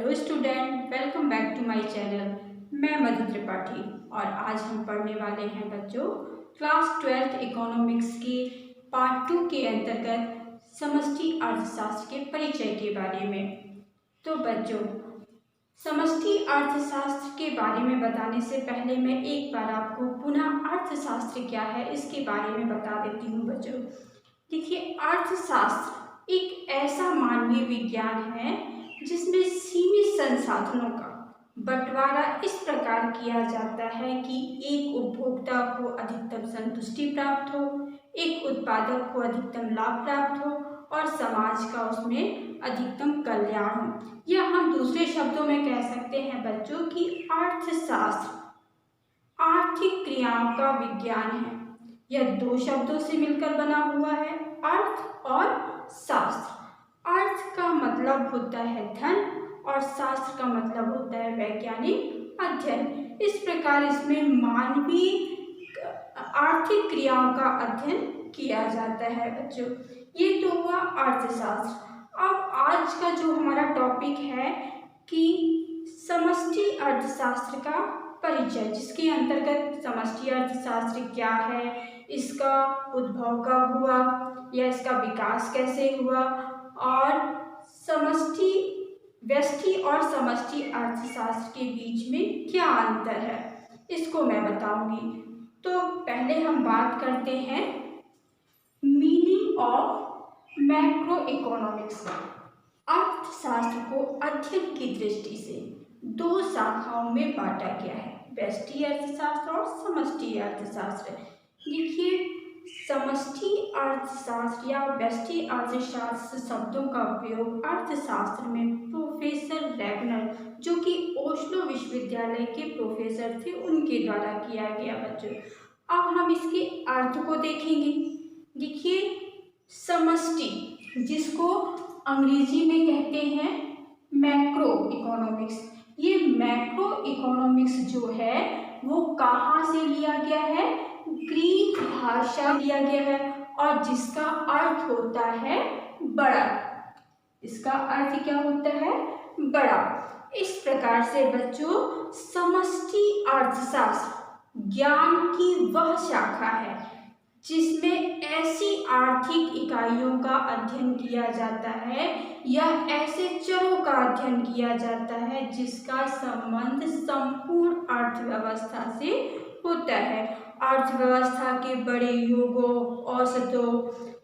Hello student, welcome back to my channel. मैं मधु त्रिपाठी और आज हम पढ़ने वाले हैं बच्चों क्लास 12th इकोनॉमिक्स के पार्ट 2 के अंतर्गत समष्टि अर्थशास्त्र के परिचय के बारे में। तो बच्चों, समष्टि अर्थशास्त्र के बारे में बताने से पहले मैं एक बार आपको पुनः अर्थशास्त्र क्या है इसके बारे में बता देती हूँ। बच्चों देखिए, अर्थशास्त्र एक ऐसा मानवीय विज्ञान है जिसमें सीमित संसाधनों का बंटवारा इस प्रकार किया जाता है कि एक उपभोक्ता को अधिकतम संतुष्टि प्राप्त हो, एक उत्पादक को अधिकतम लाभ प्राप्त हो और समाज का उसमें अधिकतम कल्याण हो। या हम दूसरे शब्दों में कह सकते हैं बच्चों कि अर्थशास्त्र आर्थिक क्रियाओं का विज्ञान है। यह दो शब्दों से मिलकर बना हुआ है, अर्थ और शास्त्र। अर्थ का मतलब होता है धन और शास्त्र का मतलब होता है वैज्ञानिक अध्ययन। इस प्रकार इसमें मानवीय आर्थिक क्रियाओं का अध्ययन किया जाता है। बच्चों ये तो हुआ अर्थशास्त्र। अब आज का जो हमारा टॉपिक है कि समष्टि अर्थशास्त्र का परिचय, जिसके अंतर्गत समष्टि अर्थशास्त्र क्या है, इसका उद्भव कब हुआ या इसका विकास कैसे हुआ और व्यष्टि और समष्टि अर्थशास्त्र के बीच में क्या अंतर है, इसको मैं बताऊंगी। तो पहले हम बात करते हैं मीनिंग ऑफ मैक्रो इकोनॉमिक्स का। अर्थशास्त्र को अध्ययन की दृष्टि से दो शाखाओं में बांटा गया है, व्यष्टि अर्थशास्त्र और समष्टि अर्थशास्त्र। देखिए, समष्टि अर्थशास्त्र या व्यष्टि अर्थशास्त्र शब्दों का उपयोग अर्थशास्त्र में प्रोफेसर रैगनर, जो कि ओस्लो विश्वविद्यालय के प्रोफेसर थे, उनके द्वारा किया गया। बच्चों अब हम इसके अर्थ को देखेंगे। देखिए, समष्टि, जिसको अंग्रेजी में कहते हैं मैक्रो इकोनॉमिक्स, ये मैक्रो इकोनॉमिक्स जो है वो कहाँ से लिया गया है? ग्रीक भाषा लिया गया है और जिसका अर्थ होता है बड़ा। इसका अर्थ क्या होता है? बड़ा। इस प्रकार से बच्चों, समष्टि अर्थशास्त्र ज्ञान की वह शाखा है जिसमें ऐसी आर्थिक इकाइयों का अध्ययन किया जाता है या ऐसे चरों का अध्ययन किया जाता है जिसका संबंध संपूर्ण अर्थव्यवस्था से होता है। अर्थव्यवस्था के बड़े योगों, औसतों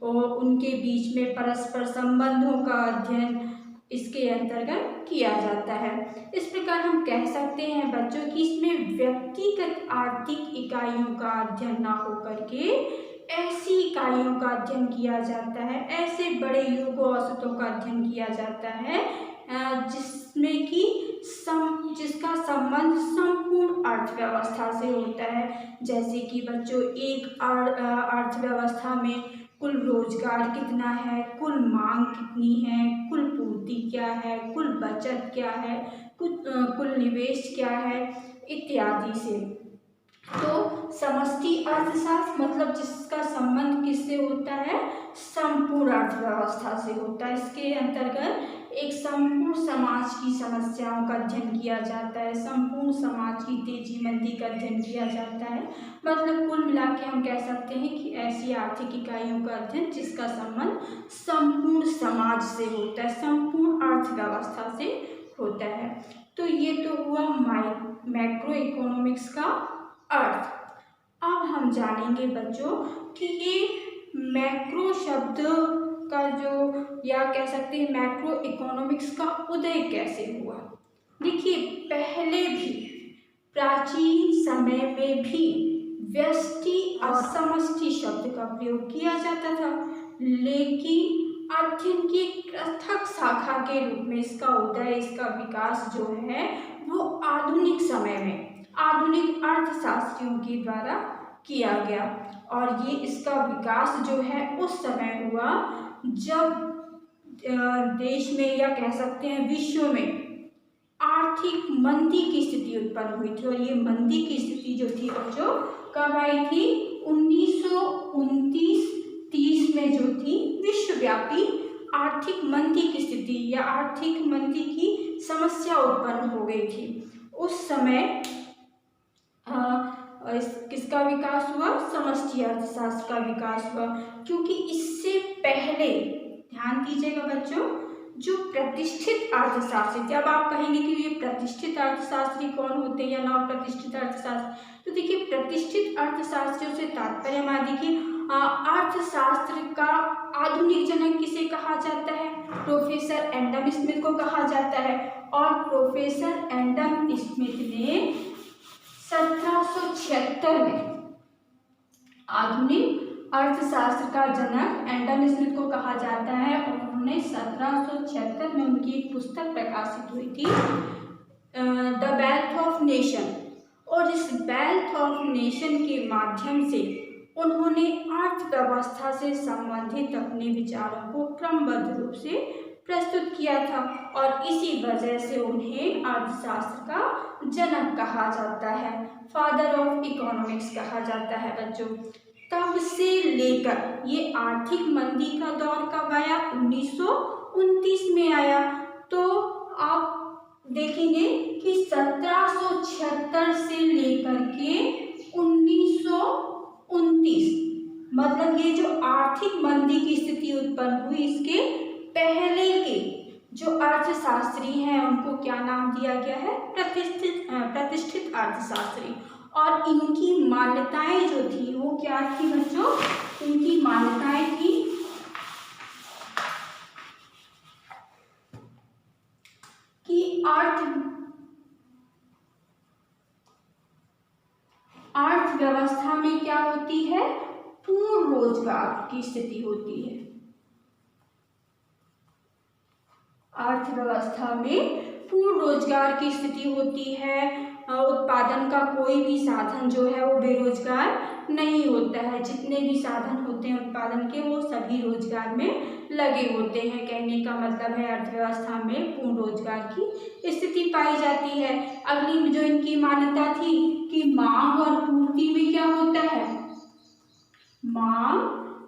और उनके बीच में परस्पर संबंधों का अध्ययन इसके अंतर्गत किया जाता है। इस प्रकार हम कह सकते हैं बच्चों कि इसमें व्यक्तिगत आर्थिक इकाइयों का अध्ययन ना होकर के ऐसी इकाइयों का अध्ययन किया जाता है, ऐसे बड़े योगों, औसतों का अध्ययन किया जाता है जिसमें कि जिसका संबंध संपूर्ण अर्थव्यवस्था से होता है। जैसे कि बच्चों, एक अर्थव्यवस्था में कुल रोजगार कितना है, कुल मांग कितनी है, कुल पूर्ति क्या है, कुल बचत क्या है, कुल निवेश क्या है, इत्यादि से। तो समष्टि अर्थशास्त्र मतलब जिसका संबंध किससे होता है? संपूर्ण अर्थव्यवस्था से होता है। इसके अंतर्गत एक संपूर्ण समाज की समस्याओं का अध्ययन किया जाता है, संपूर्ण समाज की तेजी मंदी का अध्ययन किया जाता है। मतलब कुल मिला के हम कह सकते हैं कि ऐसी आर्थिक इकाइयों का अध्ययन जिसका संबंध संपूर्ण समाज से होता है, संपूर्ण अर्थव्यवस्था से होता है। तो ये तो हुआ मैक्रो इकोनॉमिक्स का अर्थ। अब हम जानेंगे बच्चों कि ये मैक्रो शब्द का जो, या कह सकते हैं मैक्रो इकोनॉमिक्स का उदय कैसे हुआ। देखिए, पहले भी प्राचीन समय में भी व्यष्टि और समष्टि शब्द का प्रयोग किया जाता था, लेकिन अध्ययन की पृथक शाखा के रूप में इसका उदय, इसका विकास जो है वो आधुनिक समय में आधुनिक अर्थशास्त्रियों के द्वारा किया गया। और ये इसका विकास जो है उस समय हुआ जब देश में, या कह सकते हैं विश्व में, आर्थिक मंदी की स्थिति उत्पन्न हुई थी। और ये मंदी की स्थिति जो थी बच्चों कब आई थी? 1929-30 में जो थी विश्वव्यापी आर्थिक मंदी की स्थिति या आर्थिक मंदी की समस्या उत्पन्न हो गई थी। उस समय किसका विकास हुआ? समष्टि अर्थशास्त्र का विकास हुआ, क्योंकि इससे पहले ध्यान दीजिएगा बच्चों, जो प्रतिष्ठित अर्थशास्त्री, जब आप कहेंगे कि ये प्रतिष्ठित अर्थशास्त्री कौन होते हैं या नव प्रतिष्ठित अर्थशास्त्री, तो देखिए प्रतिष्ठित अर्थशास्त्रियों से तात्पर्य हमारा देखिए अर्थशास्त्र का आधुनिक जनक किसे कहा जाता है? प्रोफेसर एडम स्मिथ को कहा जाता है। और प्रोफेसर एडम स्मिथ ने 1776 में आधुनिक अर्थशास्त्र का जनक एडम स्मिथ को कहा जाता है। उन्होंने 1776 में उनकी एक पुस्तक प्रकाशित हुई थी, द वेल्थ ऑफ नेशन। और इस वेल्थ ऑफ नेशन के माध्यम से उन्होंने अर्थव्यवस्था से संबंधित अपने विचारों को क्रमबद्ध रूप से प्रस्तुत किया था, और इसी वजह से उन्हें अर्थशास्त्र का जनक कहा जाता है, फादर ऑफ इकोनॉमिक्स कहा जाता है बच्चों। तब से लेकर ये आर्थिक मंदी का दौर कब आया? 1929 में आया। तो आप देखेंगे कि 1776 से लेकर के 1929, मतलब ये जो आर्थिक मंदी की स्थिति उत्पन्न हुई, इसके पहले के जो अर्थशास्त्री हैं उनको क्या नाम दिया गया है? प्रतिष्ठित अर्थशास्त्री। और इनकी मान्यताएं जो थी वो क्या थी बच्चों? इनकी मान्यताएं थी कि अर्थव्यवस्था में क्या होती है? पूर्ण रोजगार की स्थिति होती है। अर्थव्यवस्था में पूर्ण रोजगार की स्थिति होती है। उत्पादन का कोई भी साधन जो है वो बेरोजगार नहीं होता है। जितने भी साधन होते हैं उत्पादन के, वो सभी रोजगार में लगे होते हैं। कहने का मतलब है अर्थव्यवस्था में पूर्ण रोजगार की स्थिति पाई जाती है। अगली जो इनकी मान्यता थी कि मांग और पूर्ति में क्या होता है? मांग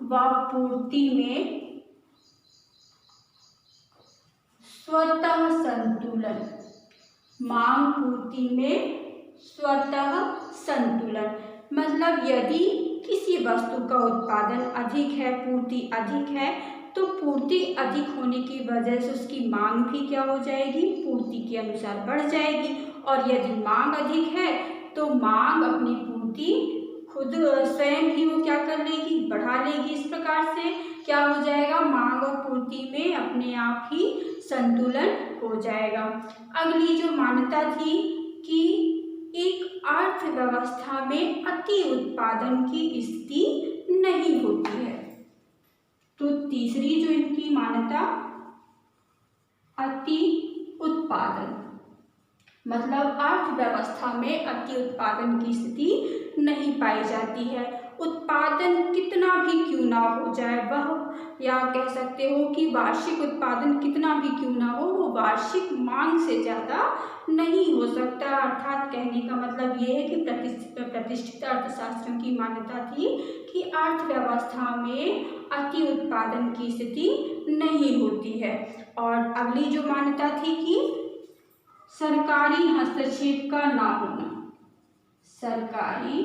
व पूर्ति में स्वतः संतुलन। मांग पूर्ति में स्वतः संतुलन, मतलब यदि किसी वस्तु का उत्पादन अधिक है, पूर्ति अधिक है, तो पूर्ति अधिक होने की वजह से उसकी मांग भी क्या हो जाएगी? पूर्ति के अनुसार बढ़ जाएगी। और यदि मांग अधिक है तो मांग अपनी पूर्ति खुद स्वयं ही वो क्या कर लेगी? बढ़ा लेगी। इस प्रकार से क्या हो जाएगा? मांग और पूर्ति में अपने आप ही संतुलन हो जाएगा। अगली जो मान्यता थी कि एक अर्थव्यवस्था में अति उत्पादन की स्थिति नहीं होती है। तो तीसरी जो इनकी मान्यता, अति उत्पादन, मतलब अर्थव्यवस्था में अति उत्पादन की स्थिति नहीं पाई जाती है। उत्पादन कितना भी क्यों ना हो जाए, वह या कह सकते हो कि वार्षिक उत्पादन कितना भी क्यों ना हो, वो वार्षिक मांग से ज़्यादा नहीं हो सकता। अर्थात कहने का मतलब ये है कि प्रतिष्ठित अर्थशास्त्रियों की मान्यता थी कि अर्थव्यवस्था में अति उत्पादन की स्थिति नहीं होती है। और अगली जो मान्यता थी कि सरकारी हस्तक्षेप का ना होना। सरकारी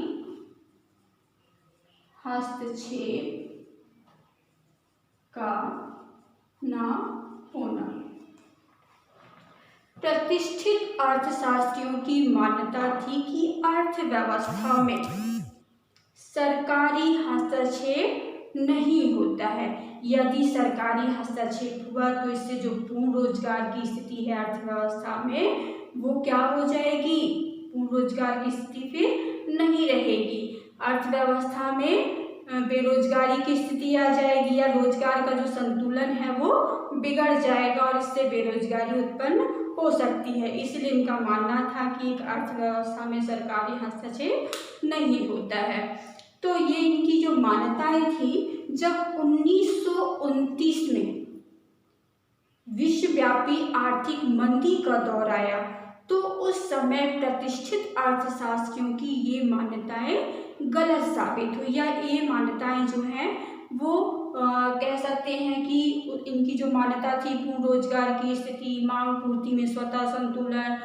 हस्तक्षेप का ना होना। प्रतिष्ठित अर्थशास्त्रियों की मान्यता थी कि अर्थव्यवस्था में सरकारी हस्तक्षेप नहीं होता है। यदि सरकारी हस्तक्षेप हुआ तो इससे जो पूर्ण रोजगार की स्थिति है अर्थव्यवस्था में, वो क्या हो जाएगी? पूर्ण रोजगार की स्थिति फिर नहीं रहेगी। अर्थव्यवस्था में बेरोजगारी की स्थिति आ जाएगी या रोजगार का जो संतुलन है वो बिगड़ जाएगा और इससे बेरोजगारी उत्पन्न हो सकती है। इसलिए इनका मानना था कि एक अर्थव्यवस्था में सरकारी हस्तक्षेप नहीं होता है। तो ये इनकी जो मान्यताएं थी, जब 1929 में विश्वव्यापी आर्थिक मंदी का दौर आया तो उस समय प्रतिष्ठित अर्थशास्त्रियों की ये मान्यताएं गलत साबित हुई, या ये मान्यताएं जो हैं वो कह सकते हैं कि इनकी जो मान्यता थी पूर्ण रोजगार की स्थिति, मांग पूर्ति में स्वतः संतुलन,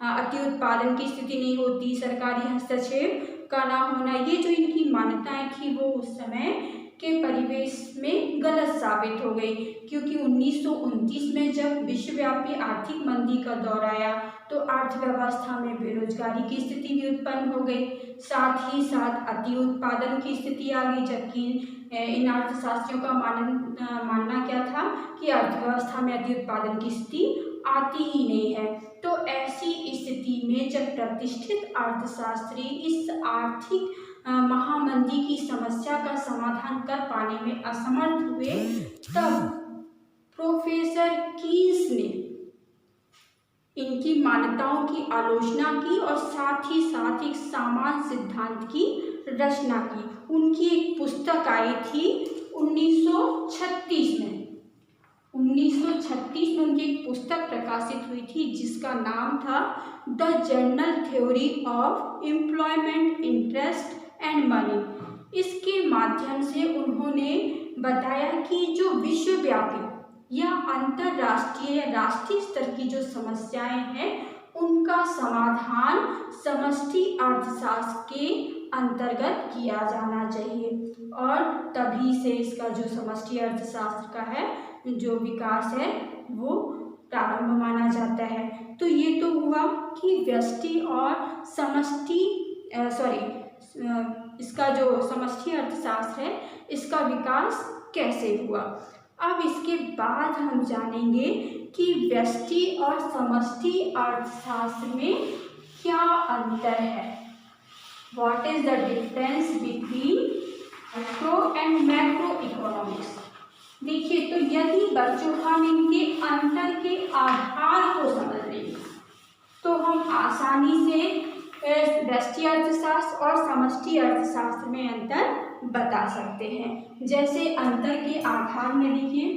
अति उत्पादन की स्थिति नहीं होती, सरकारी हस्तक्षेप का ना होना, ये जो इनकी मान्यताएं थी वो उस समय के परिवेश में गलत साबित हो गई। क्योंकि 1929 में जब विश्वव्यापी आर्थिक मंदी का दौर आया तो अर्थव्यवस्था में बेरोजगारी की स्थिति भी उत्पन्न हो गई, साथ ही साथ अति उत्पादन की स्थिति आ गई। जबकि इन अर्थशास्त्रियों का मानना क्या था कि अर्थव्यवस्था में अति उत्पादन की स्थिति आती ही नहीं है। तो ऐसी स्थिति में जब प्रतिष्ठित अर्थशास्त्री इस आर्थिक महामंदी की समस्या का समाधान कर पाने में असमर्थ हुए, तब प्रोफेसर कीन्स ने इनकी मान्यताओं की आलोचना की और साथ ही साथ एक समान सिद्धांत की रचना की। उनकी एक पुस्तक आई थी 1936 में। 1936 में उनकी एक पुस्तक प्रकाशित हुई थी जिसका नाम था the general theory of employment, interest and money. इसके माध्यम से उन्होंने बताया कि जो विश्वव्यापी या अंतरराष्ट्रीय या राष्ट्रीय स्तर की जो समस्याएं हैं उनका समाधान समष्टि अर्थशास्त्र के अंतर्गत किया जाना चाहिए और तभी से इसका जो समष्टि अर्थशास्त्र का है जो विकास है वो प्रारंभ माना जाता है। तो ये तो हुआ कि व्यष्टि और समष्टि इसका जो समष्टि अर्थशास्त्र है इसका विकास कैसे हुआ। अब इसके बाद हम जानेंगे कि व्यष्टि और समष्टि अर्थशास्त्र में क्या अंतर है। What is the difference between micro and macro economics. देखिए, तो यदि बच्चों हम इनके अंतर के आधार को समझ लेंगे तो हम आसानी से व्यष्टि अर्थशास्त्र और समष्टि अर्थशास्त्र में अंतर बता सकते हैं। जैसे अंतर के आधार में देखिए,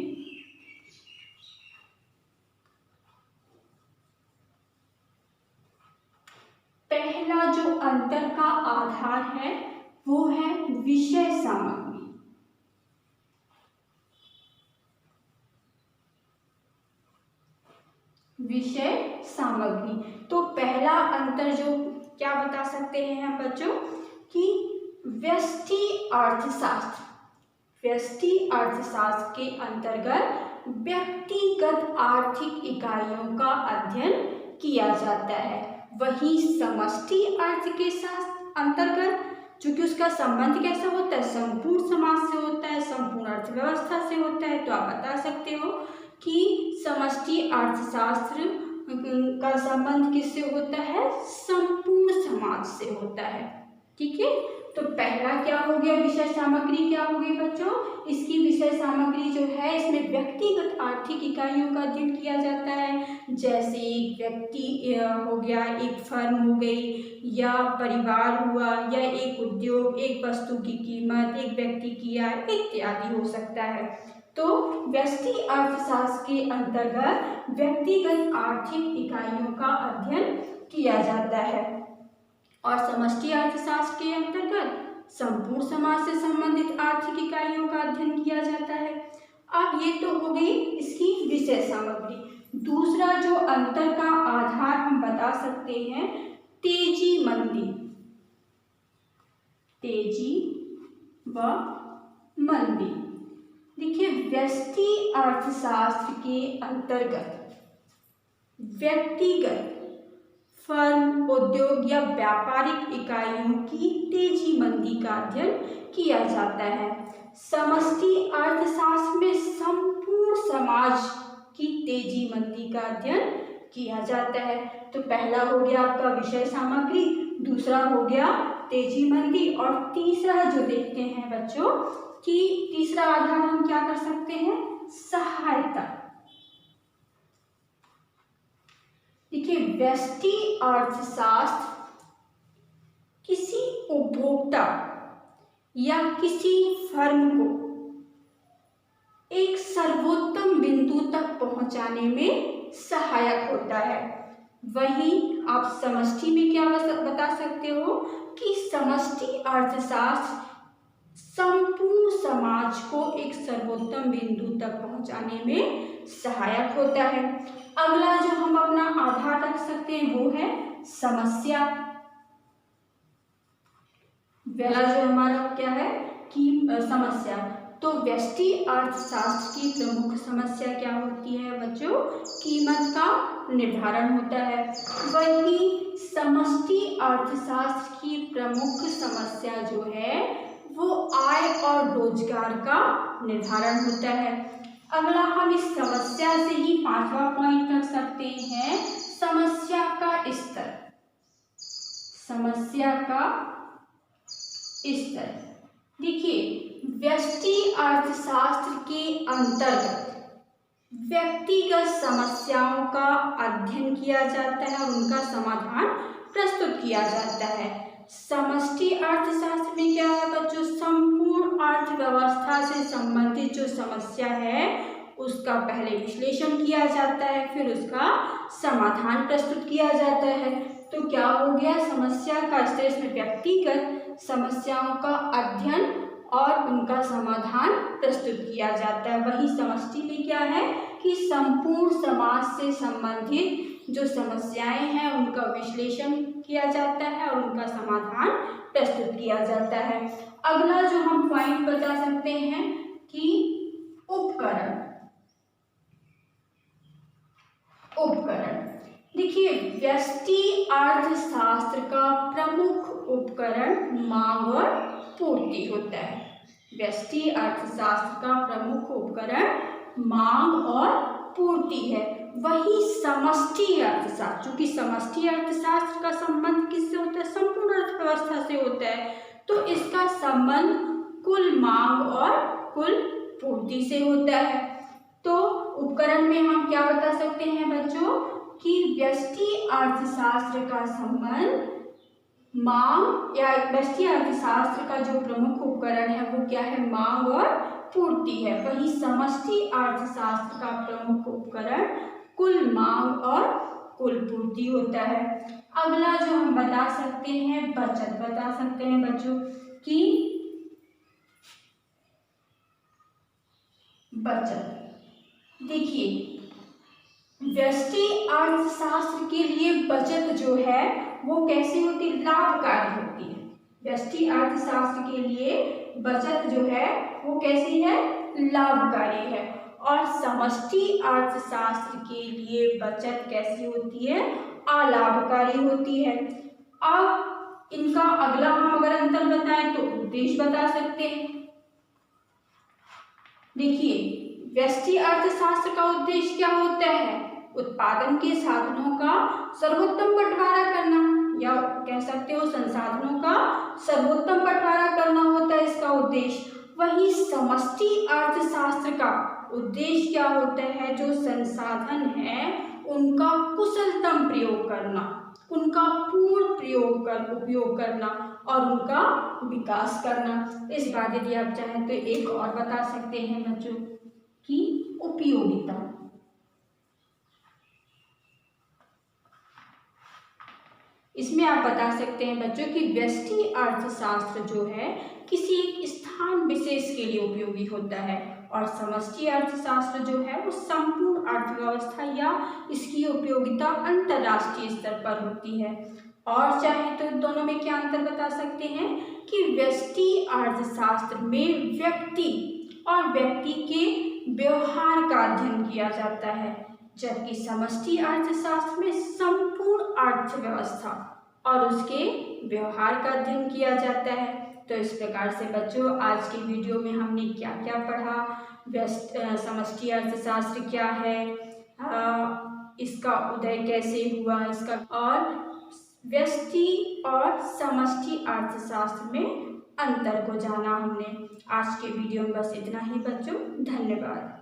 पहला जो अंतर का आधार है वो है विषय सामग्री। विषय सामग्री। तो पहला अंतर जो क्या बता सकते हैं हम बच्चों कि व्यष्टि अर्थशास्त्र के अंतर्गत व्यक्तिगत आर्थिक इकाइयों का अध्ययन किया जाता है। वही समष्टि अर्थ के साथ अंतर्गत चूंकि उसका संबंध कैसा होता है, संपूर्ण समाज से होता है, संपूर्ण अर्थव्यवस्था से होता है। तो आप बता सकते हो कि समष्टि अर्थशास्त्र का संबंध किससे होता है, संपूर्ण समाज से होता है। ठीक है, तो पहला क्या हो गया, विषय सामग्री क्या हो गई बच्चों। इसकी विषय सामग्री जो है इसमें व्यक्तिगत आर्थिक इकाइयों का अध्ययन किया जाता है। जैसे एक व्यक्ति हो गया, एक फर्म हो गई, या परिवार हुआ, या एक उद्योग, एक वस्तु की कीमत, एक व्यक्ति की आय इत्यादि हो सकता है। तो व्यष्टि अर्थशास्त्र के अंतर्गत व्यक्तिगत आर्थिक इकाइयों का अध्ययन किया जाता है और समष्टि अर्थशास्त्र के अंतर्गत संपूर्ण समाज से संबंधित आर्थिक इकाइयों का अध्ययन किया जाता है। अब ये तो हो गई इसकी विषय सामग्री। दूसरा जो अंतर का आधार हम बता सकते हैं तेजी मंदी, तेजी व मंदी। देखिए, व्यष्टि अर्थशास्त्र के अंतर्गत व्यक्तिगत फर्म, उद्योग या व्यापारिक इकाइयों की तेजी मंदी का अध्ययन किया जाता है। समष्टि अर्थशास्त्र में संपूर्ण समाज की तेजी मंदी का अध्ययन किया जाता है। तो पहला हो गया आपका विषय सामग्री, दूसरा हो गया तेजी मंदी और तीसरा जो देखते हैं बच्चों कि तीसरा आधार हम क्या कर सकते हैं, सहायता। देखिए, व्यष्टि अर्थशास्त्र किसी उपभोक्ता या किसी फर्म को एक सर्वोत्तम बिंदु तक पहुंचाने में सहायक होता है। वहीं आप समष्टि में क्या बता सकते हो कि समष्टि अर्थशास्त्र संपूर्ण समाज को एक सर्वोत्तम बिंदु तक पहुंचाने में सहायक होता है। अगला जो हम अपना आधार रख सकते हैं वो है समस्या। पहला जो हमारा क्या है कि समस्या। तो व्यष्टि अर्थशास्त्र की प्रमुख समस्या क्या होती है बच्चों? कीमत का निर्धारण होता है। वही समष्टि अर्थशास्त्र की प्रमुख समस्या जो है वो आय और रोजगार का निर्धारण होता है। अगला हम इस समस्या से ही 5वां पॉइंट रख सकते हैं, समस्या का स्तर। समस्या का स्तर। देखिए, व्यष्टि अर्थशास्त्र के अंतर्गत व्यक्तिगत समस्याओं का अध्ययन किया जाता है और उनका समाधान प्रस्तुत किया जाता है। समष्टि अर्थशास्त्र में क्या है बच्चों? संपूर्ण अर्थव्यवस्था से संबंधित जो समस्या है उसका पहले विश्लेषण किया जाता है, फिर उसका समाधान प्रस्तुत किया जाता है। तो क्या हो गया? समस्या का स्तर। इसमें व्यक्तिगत समस्याओं का अध्ययन और उनका समाधान प्रस्तुत किया जाता है। वही समष्टि में क्या है कि संपूर्ण समाज से संबंधित जो समस्याएं हैं उनका विश्लेषण किया जाता है और उनका समाधान प्रस्तुत किया जाता है। अगला जो हम पॉइंट बता सकते हैं कि उपकरण। उपकरण देखिए, व्यष्टि अर्थशास्त्र का प्रमुख उपकरण मांग और पूर्ति होता है। व्यष्टि अर्थशास्त्र का प्रमुख उपकरण मांग और पूर्ति है। वही समष्टि अर्थशास्त्र, चूंकि समष्टि अर्थशास्त्र का संबंध किससे होता है? संपूर्ण अर्थव्यवस्था से होता है, तो इसका संबंध कुल मांग और कुल पूर्ति से होता है। तो उपकरण में हम क्या बता सकते हैं बच्चों कि व्यष्टि अर्थशास्त्र का संबंध मांग या व्यष्टि अर्थशास्त्र का जो प्रमुख उपकरण है वो क्या है? मांग और पूर्ति है। वही समष्टि अर्थशास्त्र का प्रमुख उपकरण कुल मांग और कुल पूर्ति होता है। अगला जो हम बता सकते हैं बचत बता सकते हैं बच्चों कि बचत। देखिए, व्यष्टि अर्थशास्त्र के लिए बचत जो है वो कैसी होती है? लाभकारी होती है। व्यष्टि अर्थशास्त्र के लिए बचत जो है वो कैसी है? लाभकारी है। और समष्टि अर्थशास्त्र के लिए बचत कैसी होती है? अलाभकारी होती है। अब इनका अगला हम अगर अंतर बताएं तो उद्देश्य बता सकते हैं। देखिए, व्यष्टि अर्थशास्त्र का उद्देश्य क्या होता है? उत्पादन के साधनों का सर्वोत्तम बंटवारा करना, या कह सकते हो संसाधनों का सर्वोत्तम बंटवारा करना होता है इसका उद्देश्य। वही समष्टि अर्थशास्त्र का उद्देश्य क्या होता है? जो संसाधन है उनका कुशलतम प्रयोग करना, उनका पूर्ण उपयोग करना और उनका विकास करना। इस बार यदि आप चाहें तो एक और बता सकते हैं बच्चों की उपयोगिता। इसमें आप बता सकते हैं बच्चों कि व्यष्टि अर्थशास्त्र जो है किसी एक स्थान विशेष के लिए उपयोगी होता है और समष्टि अर्थशास्त्र जो है वो संपूर्ण अर्थव्यवस्था या इसकी उपयोगिता अंतर्राष्ट्रीय स्तर पर होती है। और चाहे तो दोनों में क्या अंतर बता सकते हैं कि व्यष्टि अर्थशास्त्र में व्यक्ति और व्यक्ति के व्यवहार का अध्ययन किया जाता है, जबकि समष्टि अर्थशास्त्र में संपूर्ण अर्थव्यवस्था और उसके व्यवहार का अध्ययन किया जाता है। तो इस प्रकार से बच्चों आज की वीडियो में हमने क्या क्या पढ़ा, समष्टि अर्थशास्त्र क्या है, इसका उदय कैसे हुआ, इसका और व्यष्टि और समष्टि अर्थशास्त्र में अंतर को जाना हमने। आज के वीडियो में बस इतना ही बच्चों, धन्यवाद।